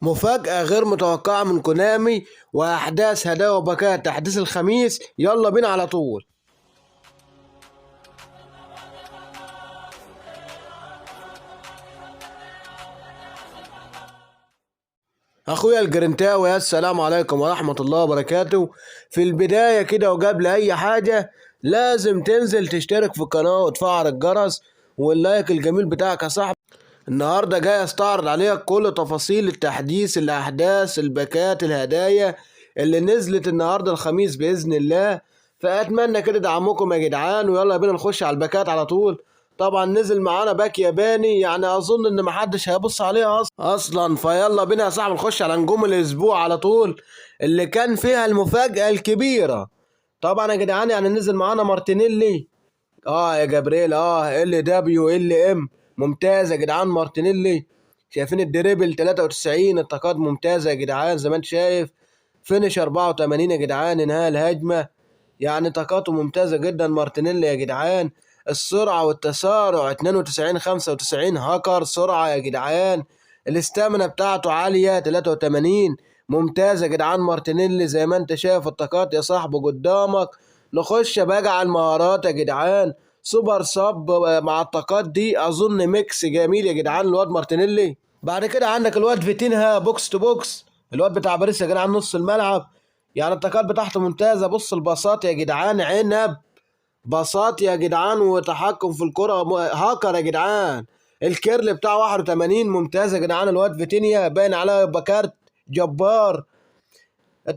مفاجأة غير متوقعة من كونامي وأحداث هدايا وباكات تحديث الخميس. يلا بينا على طول. أخويا الجرنتاوي، السلام عليكم ورحمة الله وبركاته. في البداية كده وقبل أي حاجة لازم تنزل تشترك في القناة وتفعل الجرس واللايك الجميل بتاعك يا صاحبي. النهاردة جاي استعرض عليك كل تفاصيل التحديث، الأحداث، الباكات، الهدايا اللي نزلت النهاردة الخميس بإذن الله. فأتمنى كده دعمكم يا جدعان، ويلا بينا نخش على الباكات على طول. طبعا نزل معانا باك ياباني، يعني أظن إن محدش هيبص عليها أصلا. فيلا بينا يا صاحبي نخش على نجوم الأسبوع على طول اللي كان فيها المفاجأة الكبيرة. طبعا يا جدعان يعني نزل معانا مارتينيلي، يا جبريل، ال دبليو ال ام، ممتاز يا جدعان. مارتينيلي شايفين الدريبل 93، الطاقات ممتازه يا جدعان زي ما انت شايف. فينش 84 يا جدعان، انهاء الهجمه، يعني طاقاته ممتازه جدا مارتينيلي يا جدعان. السرعه والتسارع 92 95 هاكر سرعه يا جدعان. الاستامنة بتاعته عاليه 83، ممتاز يا جدعان. مارتينيلي زي ما انت شايف الطاقات يا صاحبي قدامك. نخش بقى على المهارات يا جدعان. سوبر صب مع الطاقات دي اظن ميكس جميل يا جدعان. الواد مارتينيلي، بعد كده عندك الواد فيتينها بوكس تو بوكس، الواد بتاع باريس يا جدعان نص الملعب، يعني الطاقات بتاعته ممتازه. بص الباصات يا جدعان، عنب باصات يا جدعان، وتحكم في الكره هاكر يا جدعان. الكيرل بتاعه 81، ممتاز يا جدعان. الواد فيتينيا باين عليه يبقى كارت جبار.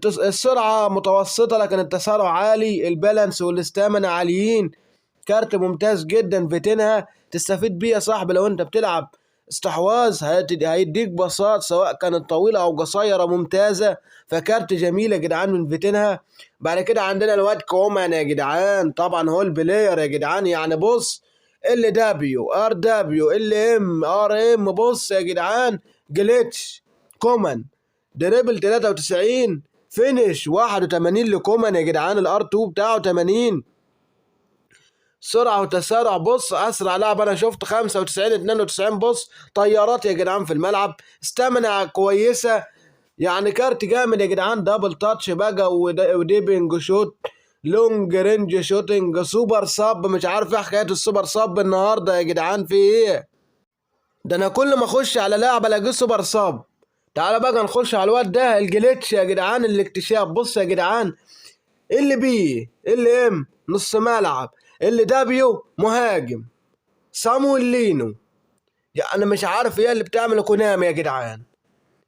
السرعه متوسطه لكن التسارع عالي، البالانس والاستامنة عاليين. كارت ممتاز جدا فيتينها، تستفيد بيه يا صاحبي لو انت بتلعب استحواذ. هيديك باصات سواء كانت طويله او قصيره ممتازه. فكارت جميل يا جدعان من فيتينها. بعد كده عندنا الواد كومان يا جدعان، طبعا هو البلاير يا جدعان. يعني بص، ال دبليو ار دبليو ال ام ار ام، بص يا جدعان، جليتش كومان، دريبل 93، فينش 81 لكومان يا جدعان. الار 2 بتاعه 80، سرعة وتسارع، بص أسرع لاعب أنا شفت 95 92. بص طيارات يا جدعان في الملعب، استامنة كويسة، يعني كارت جامد يا جدعان. دبل تاتش بقى وديبنج شوت، لونج رينج شوتنج، سوبر صاب. مش عارف ايه حكاية السوبر صاب النهاردة يا جدعان، في ايه ده؟ أنا كل ما أخش على لاعب ألاقيه سوبر صاب. تعالى بقى نخش على الواد ده الجليتش يا جدعان، الاكتشاف. بص يا جدعان، اللي بي اللي ام نص ملعب، اللي دابيو مهاجم، صامويل لينو. يعني انا مش عارف ايه اللي بتعمله كونامي يا جدعان،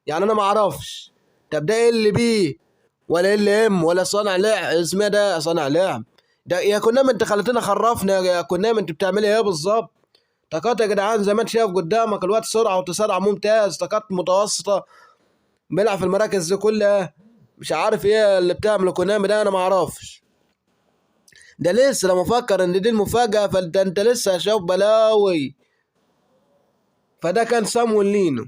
يعني انا ما اعرفش. طب ده ايه اللي بي ولا اللي ام ولا صانع لعب؟ اسمه ده صانع لعب ده يا كونامي؟ انت خليتنا خرفنا يا كونامي، انت بتعمل ايه بالظبط؟ طاقات يا جدعان زي ما انت شايف قدامك، الواد سرعه وتسارع ممتاز، طاقات متوسطه، بيلعب في المراكز دي كلها. مش عارف ايه اللي بتعمله كونامي ده، انا ما اعرفش. ده لسه لما افكر ان دي المفاجأة، فانت لسه هشوف بلاوي. فده كان صامويل لينو.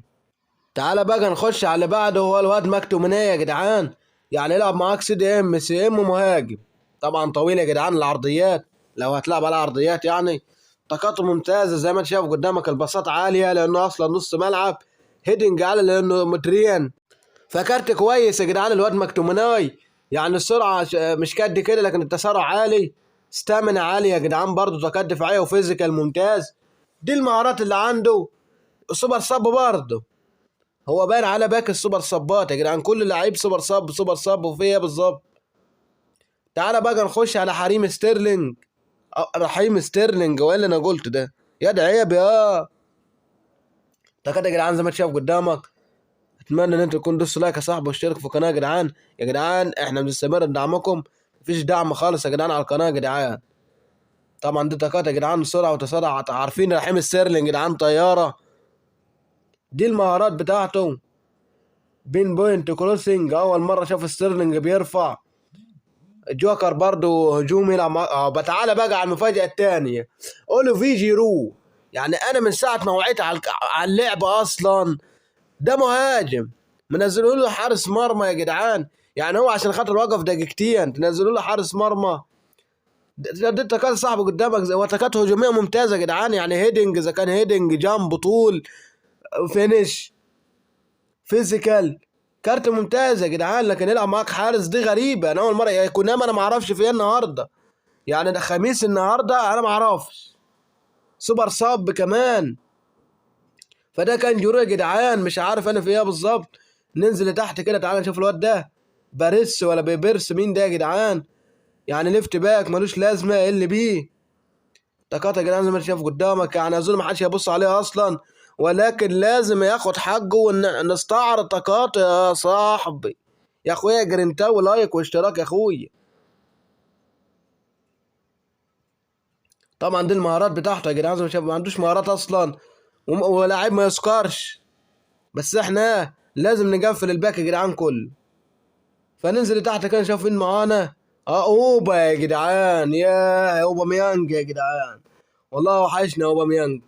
تعالى بقى نخش على اللي بعده، هو الواد ماكتومينيه يا جدعان. يعني يلعب معاك سي ام مهاجم، طبعا طويل يا جدعان العرضيات، لو هتلعب على عرضيات يعني. طاقته ممتازة زي ما انت شايف قدامك، البساط عالية لانه اصلا نص ملعب، هيدنج عالي لانه متريان. فكارت كويس يا جدعان الواد ماكتوميناي. يعني السرعة مش قد كده لكن التسارع عالي، ستامنا عالي يا جدعان، برضه طاقات دفاعية وفيزيكال ممتاز. دي المهارات اللي عنده. السوبر صاب برضه، هو باين على باك السوبر صابات يا جدعان، كل لعيب سوبر صاب سوبر صاب. وفيه ايه بالظبط؟ تعالى بقى نخش على حريم ستيرلينج. رحيم ستيرلينج، وايه اللي انا قلت ده؟ يا ده عيب يا طاقات يا جدعان زي ما انت شايف قدامك. اتمنى ان انتوا تكونوا دوسوا لايك يا صاحبي واشتركوا في القناه يا جدعان. يا جدعان احنا بنستمر بدعمكم، مفيش دعم خالص يا جدعان على القناه يا جدعان. طبعا دي طاقات يا جدعان، سرعه وتسارع، عارفين رحيم ستيرلينج يا جدعان طياره. دي المهارات بتاعته، بين بوينت كروسنج، اول مره شاف ستيرلينج بيرفع. جوكر برضو هجومي بتعالى بقى على المفاجاه الثانيه، اوليفي جيرو. يعني انا من ساعه ما وعيت على اللعبه اصلا، ده مهاجم، منزلوا له حارس مرمى يا جدعان. يعني هو عشان خاطر وقف دقيقتين تنزلوا له حارس مرمى؟ دي تكات صاحبه قدامك، وتكات هجوميه ممتازه يا جدعان. يعني هيدنج، اذا كان هيدنج جامب طول، فينش فيزيكال. كارت ممتاز يا جدعان، لكن يلعب معاك حارس دي غريبه. انا اول مره يعني كوناما انا ما اعرفش في ايه النهارده، يعني ده خميس النهارده انا ما اعرفش. سوبر صاب كمان. فده كان جيرو يا جدعان، مش عارف انا في ايه بالظبط. ننزل لتحت كده، تعالى نشوف الواد ده باريس ولا بيبرس، مين ده يا جدعان؟ يعني ليفت باك ملوش لازمه، ايه اللي بيه؟ طاقات يا جدعان زي ما انت شايف قدامك، يعني اظن ما حدش هيبص عليها اصلا، ولكن لازم ياخد حقه ونستعرض طاقات يا صاحبي. يا اخويا جرينتاو لايك واشتراك يا اخويا. طبعا دي المهارات بتاعته يا جدعان، زي ما شايف ما عندوش مهارات اصلا، ولاعب ما يسكرش. بس احنا لازم نقفل الباك يا جدعان كله. فننزل لتحت كده نشوف مين معانا. اوبا يا جدعان، يا اوبا ميانج يا جدعان، والله وحشنا اوبا ميانج.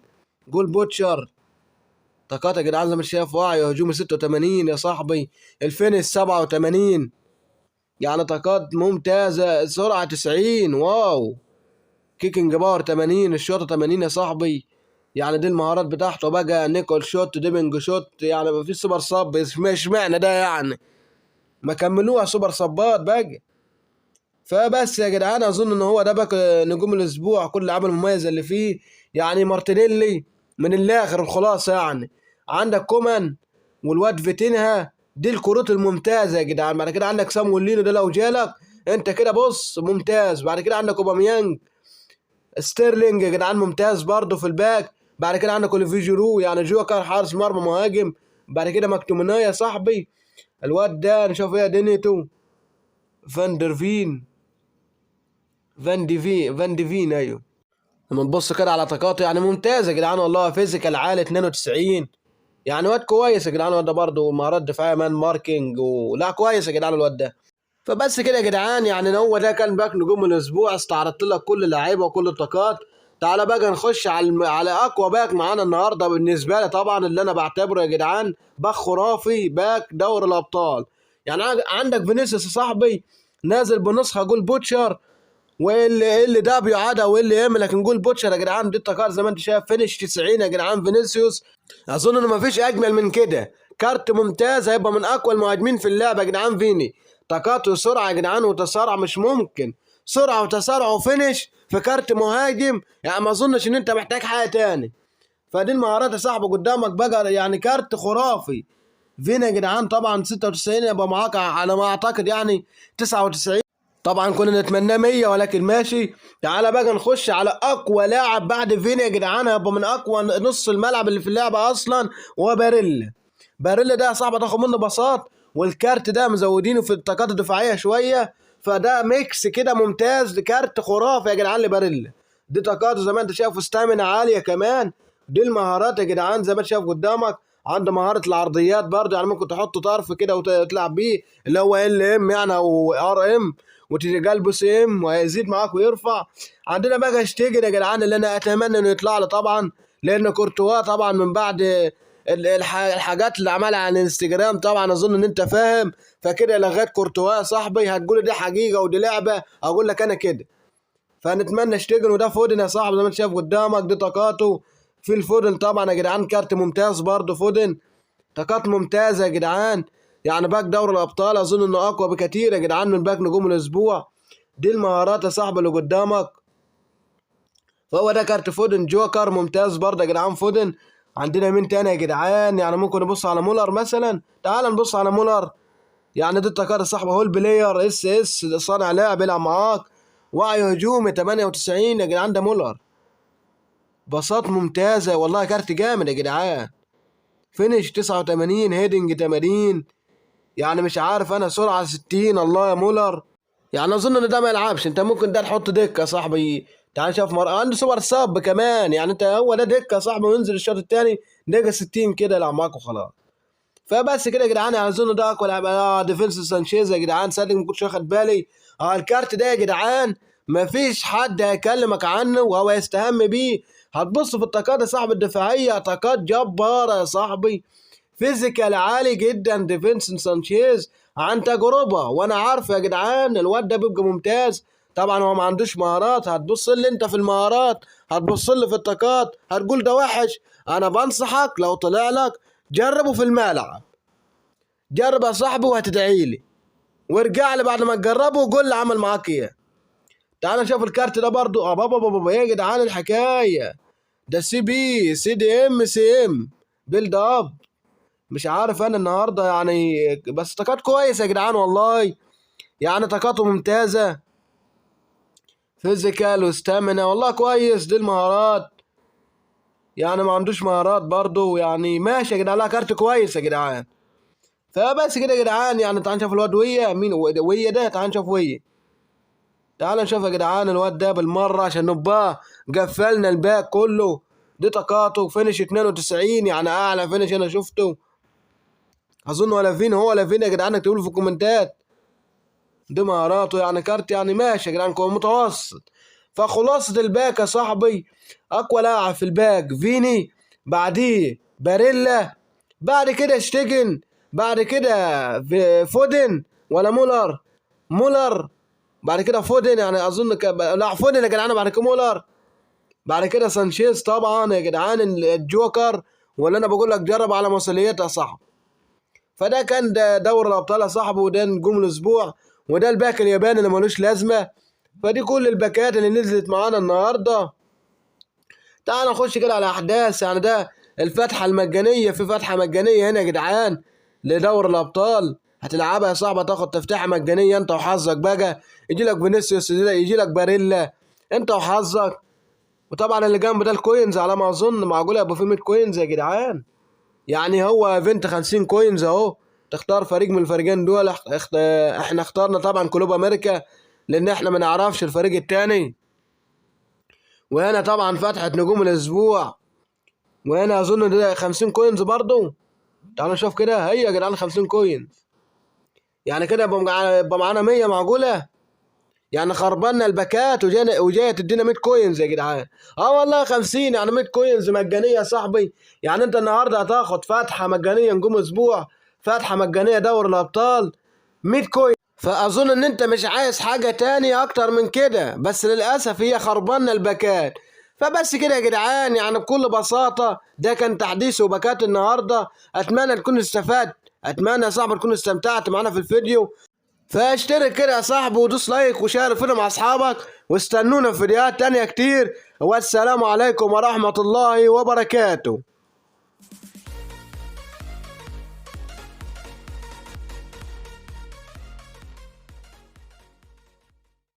جول بوتشر. طاقات يا جدعان زي ما انت شايف، وعي هجومي 86 يا صاحبي، الفينش 87، يعني طاقات ممتازة، سرعة 90، واو. كيكنج باور 80، الشوط 80 يا صاحبي. يعني دي المهارات بتاعته بقى، نيكول شوت، ديبنج شوت، يعني ما فيش سوبر صب، اشمعنى ده يعني؟ ما كملوها سوبر صبات بقى. فبس يا جدعان اظن ان هو ده بقى نجوم الاسبوع، كل عمل مميز اللي فيه. يعني مارتينيلي من الاخر الخلاصه يعني. عندك كومان والواد فيتينها، دي الكروت الممتازه يا جدعان. بعد كده عندك سامويل لينو، ده لو جالك انت كده بص ممتاز. بعد كده عندك اوباميانج، ستيرلينج يا جدعان ممتاز برضه في الباك. بعد كده عندك اوليفي جيرو، يعني جوكر حارس مرمى مهاجم. بعد كده مكتوميناي يا صاحبي، الواد ده نشوف ايه دنيته. فاندرفين، فان ديفين ايوه. لما تبص كده على طاقاته يعني ممتاز يا جدعان، والله فيزيكال عالي 92، يعني واد كويس يا جدعان. الواد ده برضه مهارات دفاعيه، مان ماركينج، ولا كويس يا جدعان الواد ده. فبس كده يا جدعان، يعني هو ده كان باك نجوم الاسبوع. استعرضت لك كل اللعيبه وكل الطاقات. تعالى بقى نخش على اقوى باك معانا النهارده بالنسبه لي طبعا، اللي انا بعتبره يا جدعان باك خرافي، باك دوري الابطال. يعني عندك فينيسيوس يا صاحبي، نازل بنسخه جول بوتشر، واللي ده بيعادة واللي يعمل، لكن نقول بوتشر يا جدعان. دي التكار زي ما انت شايف، فينش 90 يا جدعان. فينيسيوس اظن انه ما فيش اجمل من كده، كارت ممتاز، هيبقى من اقوى المهاجمين في اللعبه يا جدعان. فيني طاقات وسرعه يا جدعان وتسارع مش ممكن، سرعه وتسارع وفينش في كارت مهاجم، يعني ما اظنش ان انت محتاج حاجه تاني. فدي المهارات يا صاحبي قدامك بقى، يعني كارت خرافي. فيني يا جدعان طبعا 96، يبقى معاك على ما اعتقد يعني 99. طبعا كنا نتمناه 100، ولكن ماشي. تعالى بقى نخش على اقوى لاعب بعد فيني يا جدعان، هيبقى من اقوى نص الملعب اللي في اللعبه اصلا، وهو باريلا. باريلا ده يا صاحبي تاخد منه بساط، والكارت ده مزودينه في الطاقات الدفاعيه شويه، فده ميكس كده ممتاز، كارت خرافي يا جدعان لباريلا. دي طاقاته زي ما انت شايف، ستامina عاليه كمان. دي المهارات يا جدعان زي ما انت شايف قدامك. عنده مهاره العرضيات برضه، يعني ممكن تحط طرف كده وتلعب بيه، اللي هو ال ام يعني او ار ام، وتيجي قلبه سيم وهيزيد معاك ويرفع. عندنا بقى اشتيجن يا جدعان، اللي انا اتمنى انه يطلع له طبعا، لان كورتوا طبعا من بعد الحاجات اللي عملها على الانستجرام طبعا اظن ان انت فاهم. فكده لغيت كورتوا يا صاحبي، هتقول دي حقيقه ودي لعبه، اقول لك انا كده. فنتمنى اشتيجن. وده فودن يا صاحبي زي ما انت شايف قدامك، دي طاقاته في الفودن طبعا يا جدعان، كارت ممتاز برضه فودن، طاقات ممتازه يا جدعان. يعني باك دوري الابطال اظن انه اقوى بكتير يا جدعان من باك نجوم الاسبوع. دي المهارات يا صاحبي اللي قدامك. فهو ده كارت فودن، جوكر ممتاز برضه يا جدعان فودن. عندنا مين تاني يا جدعان؟ يعني ممكن نبص على مولر مثلا، تعال نبص على مولر. يعني دي الطاقات يا صاحبي، هو البلاير اس صانع لعب يلعب معاك، وعي هجومي 98 يا جدعان، ده مولر. باصات ممتازه والله، كارت جامد يا جدعان. فينش 89، هيدنج 80، يعني مش عارف انا، سرعه 60، الله يا مولر. يعني اظن ان ده ما يلعبش، انت ممكن ده تحط دكه يا صاحبي. تعال شوف عنده سوبر ساب كمان، يعني انت هو ده دكه يا صاحبي، وينزل الشوط الثاني دقيقه 60 كده يلعب معاك وخلاص. فبس كده يا جدعان، يعني اظن ده اقوى لاعب. ديفينس سانشيز يا جدعان، صدق ما كنتش واخد بالي. الكارت ده يا جدعان مفيش حد هيكلمك عنه وهو يستهم بيه. هتبص في الطاقات يا صاحبي الدفاعيه، طاقات جباره يا صاحبي، فيزيكال عالي جدا. ديفينس سانشيز عن تجربه، وانا عارف يا جدعان الواد ده بيبقى ممتاز. طبعا هو ما عندوش مهارات، هتبص لي انت في المهارات، هتبص لي في الطاقات، هتقول ده وحش. انا بنصحك لو طلع لك جربه في الملعب، جرب يا صاحبي وهتدعيلي، وارجع لي بعد ما تجربه وقول لي عمل معاك ايه. تعال نشوف الكارت ده برضو. بابا بابا ايه يا جدعان الحكايه؟ ده سي بي سي دي ام سي ام بيلد اب. مش عارف انا النهارده يعني، بس طاقات كويسه يا جدعان والله، يعني طاقاته ممتازه. فيزيكال وستامينا والله كويس، دي المهارات. يعني ما عندوش مهارات برضو، يعني ماشي يا جدعان. لا كارت كويس يا جدعان. فبس كده يا جدعان، يعني تعال نشوف الواد ويا مين. ويا ده تعال نشوف ويا. تعال نشوف يا جدعان الواد ده بالمره عشان نبقى قفلنا الباك كله. دي طاقاته فينش 92، يعني اعلى فينش انا شفته اظن. ولا فين هو ولا فين يا جدعان، اكتبوا لي في الكومنتات. دي مهاراته، يعني كارت يعني ماشي يا جدعان، كون متوسط. فخلاصة الباك يا صاحبي، اقوى لاعب في الباك فيني، بعديه باريلا، بعد كده شتيجن، بعد كده فودن ولا مولر. مولر بعد كده فودن، يعني اظن لا فودن يا جدعان، بعد كده مولر، بعد كده سانشيز طبعا يا جدعان الجوكر. ولا انا بقول لك جرب على مسؤوليتها صح. فده كان ده دوري الابطال يا صاحبي، وده نجوم الاسبوع، وده الباك الياباني اللي ملوش لازمه. فدي كل الباكات اللي نزلت معانا النهارده. تعال نخش كده على احداث. يعني ده الفتحه المجانيه، في فتحه مجانيه هنا يا جدعان لدوري الابطال. هتلعبها يا صاحبي، تاخد تفتحه مجانيه انت وحظك بقى. يجي لك فينيسيوس، يجي لك باريلا، انت وحظك. وطبعا اللي جنب ده الكوينز على ما اظن، معقول يبقى فيه 100 كوينز يا جدعان. يعني هو ايفنت 50 كوينز اهو. تختار فريق من الفريقين دول. احنا اخترنا طبعا كلوب امريكا، لان احنا ما نعرفش الفريق التاني. وهنا طبعا فتحة نجوم الاسبوع، وهنا اظن ده 50 كوينز برضو. تعالوا نشوف كده، هي يا جدعان 50 كوينز، يعني كده يبقى معانا 100. معقولة؟ يعني خربنا الباكات وجايه تدينا 100 كوينز يا جدعان. والله 50 يعني 100 كوينز مجانيه يا صاحبي. يعني انت النهارده هتاخد فتحه مجانيه نجوم اسبوع، فتحه مجانيه دوري الابطال، 100 كوين. فاظن ان انت مش عايز حاجه تانية اكتر من كده، بس للاسف هي خربنا الباكات. فبس كده يا جدعان، يعني بكل بساطه ده كان تحديث وباكات النهارده. اتمنى تكون استفدت، اتمنى يا صاحبي تكون استمتعت معانا في الفيديو. فاشترك كده يا صاحبي ودوس لايك وشارك فينا مع اصحابك، واستنونا في فيديوهات تانية كتير. والسلام عليكم ورحمة الله وبركاته.